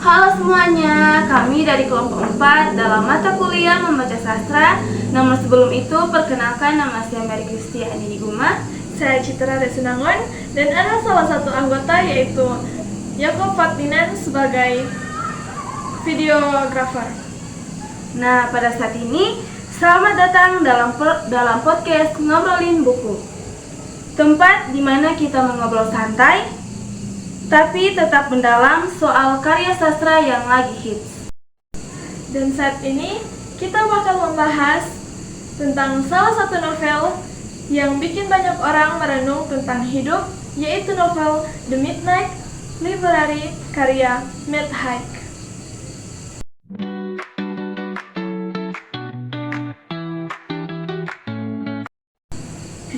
Halo semuanya, kami dari kelompok 4 dalam mata kuliah membaca sastra. Namun sebelum itu, perkenalkan nama saya Mary Kristiani Guma. Saya Citra Desunangon dan ada salah satu anggota yaitu Yakob Ferdinand sebagai videografer. Nah, pada saat ini, selamat datang dalam podcast Ngobrolin Buku. Tempat di mana kita mengobrol santai, tapi tetap mendalam soal karya sastra yang lagi hits. Dan saat ini kita bakal membahas tentang salah satu novel yang bikin banyak orang merenung tentang hidup, yaitu novel The Midnight Library karya Matt Haig.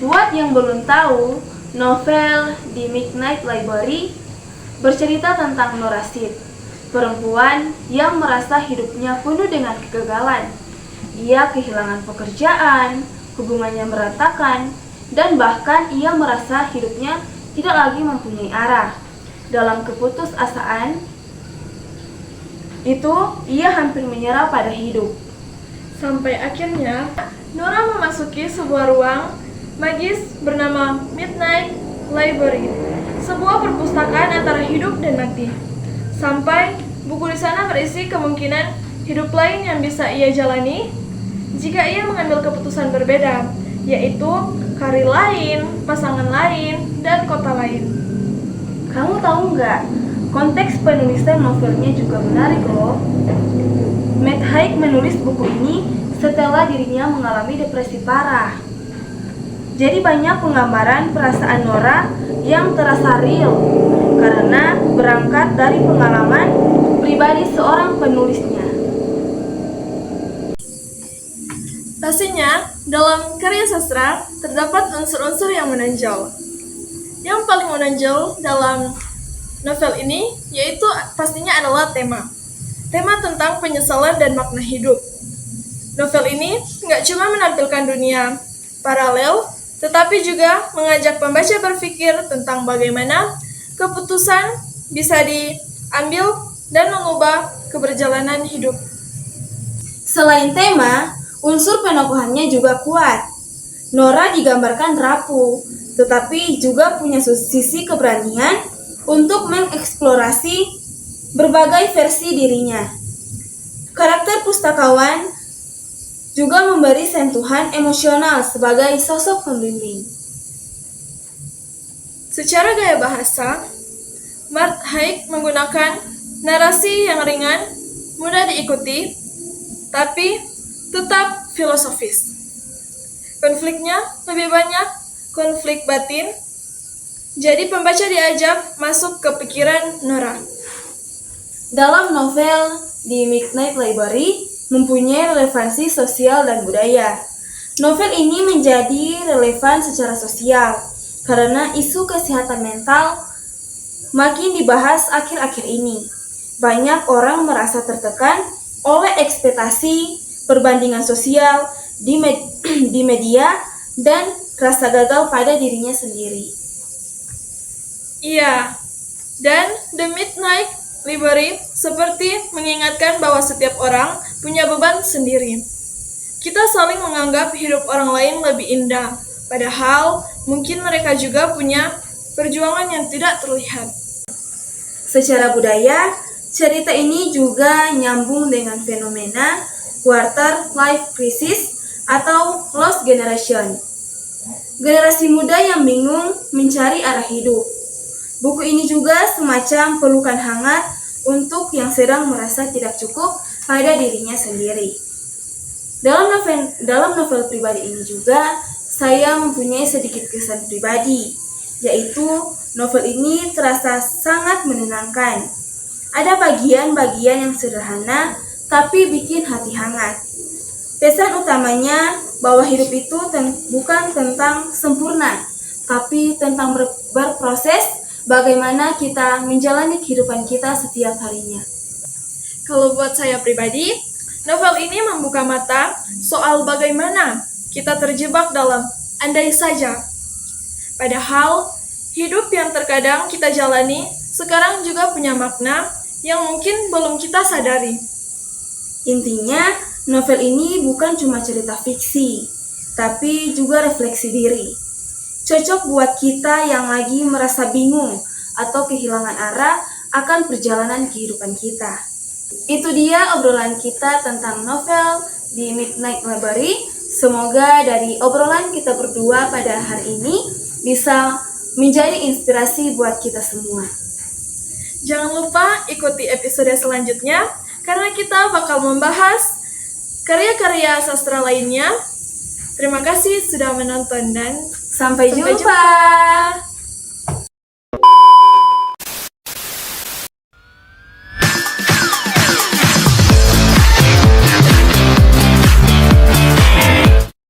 Buat yang belum tahu, novel The Midnight Library bercerita tentang Nora Sid, perempuan yang merasa hidupnya penuh dengan kegagalan. Ia kehilangan pekerjaan, hubungannya berantakan, dan bahkan ia merasa hidupnya tidak lagi mempunyai arah. Dalam keputusasaan itu, ia hampir menyerah pada hidup. Sampai akhirnya, Nora memasuki sebuah ruang magis bernama Midnight Library, sebuah perpustakaan antara hidup dan mati. Sampai buku di sana berisi kemungkinan hidup lain yang bisa ia jalani jika ia mengambil keputusan berbeda, yaitu karir lain, pasangan lain, dan kota lain. Kamu tahu nggak, konteks penulisan novelnya juga menarik loh. Matt Haig menulis buku ini setelah dirinya mengalami depresi parah. Jadi banyak penggambaran perasaan Nora yang terasa real karena berangkat dari pengalaman pribadi seorang penulisnya. Pastinya, dalam karya sastra terdapat unsur-unsur yang menonjol. Yang paling menonjol dalam novel ini yaitu pastinya adalah tema. Tema tentang penyesalan dan makna hidup. Novel ini nggak cuma menampilkan dunia paralel, tetapi juga mengajak pembaca berpikir tentang bagaimana keputusan bisa diambil dan mengubah keberjalanan hidup. Selain tema, unsur penokohannya juga kuat. Nora digambarkan rapuh, tetapi juga punya sisi keberanian untuk mengeksplorasi berbagai versi dirinya. Karakter pustakawan juga memberi sentuhan emosional sebagai sosok pembimbing. Secara gaya bahasa, Matt Haig menggunakan narasi yang ringan, mudah diikuti, tapi tetap filosofis. Konfliknya lebih banyak konflik batin, jadi pembaca diajak masuk ke pikiran Nora. Dalam novel The Midnight Library mempunyai relevansi sosial dan budaya. Novel ini menjadi relevan secara sosial karena isu kesehatan mental makin dibahas akhir-akhir ini. Banyak orang merasa tertekan oleh ekspektasi perbandingan sosial di media dan rasa gagal pada dirinya sendiri. Iya, dan The Midnight Library seperti mengingatkan bahwa setiap orang punya beban sendiri. Kita saling menganggap hidup orang lain lebih indah, padahal mungkin mereka juga punya perjuangan yang tidak terlihat. Secara budaya, cerita ini juga nyambung dengan fenomena quarter life crisis atau lost generation. Generasi muda yang bingung mencari arah hidup. Buku ini juga semacam pelukan hangat untuk yang sedang merasa tidak cukup pada dirinya sendiri. Dalam novel pribadi ini juga, saya mempunyai sedikit kesan pribadi, yaitu novel ini terasa sangat menenangkan. Ada bagian-bagian yang sederhana, tapi bikin hati hangat. Pesan utamanya bahwa hidup itu bukan tentang sempurna, tapi tentang berproses bagaimana kita menjalani kehidupan kita setiap harinya. Kalau buat saya pribadi, novel ini membuka mata soal bagaimana kita terjebak dalam andai saja. Padahal, hidup yang terkadang kita jalani sekarang juga punya makna yang mungkin belum kita sadari. Intinya, novel ini bukan cuma cerita fiksi, tapi juga refleksi diri. Cocok buat kita yang lagi merasa bingung atau kehilangan arah akan perjalanan kehidupan kita. Itu dia obrolan kita tentang novel di Midnight Library. Semoga dari obrolan kita berdua pada hari ini bisa menjadi inspirasi buat kita semua. Jangan lupa ikuti episode selanjutnya karena kita bakal membahas karya-karya sastra lainnya. Terima kasih sudah menonton dan Sampai jumpa.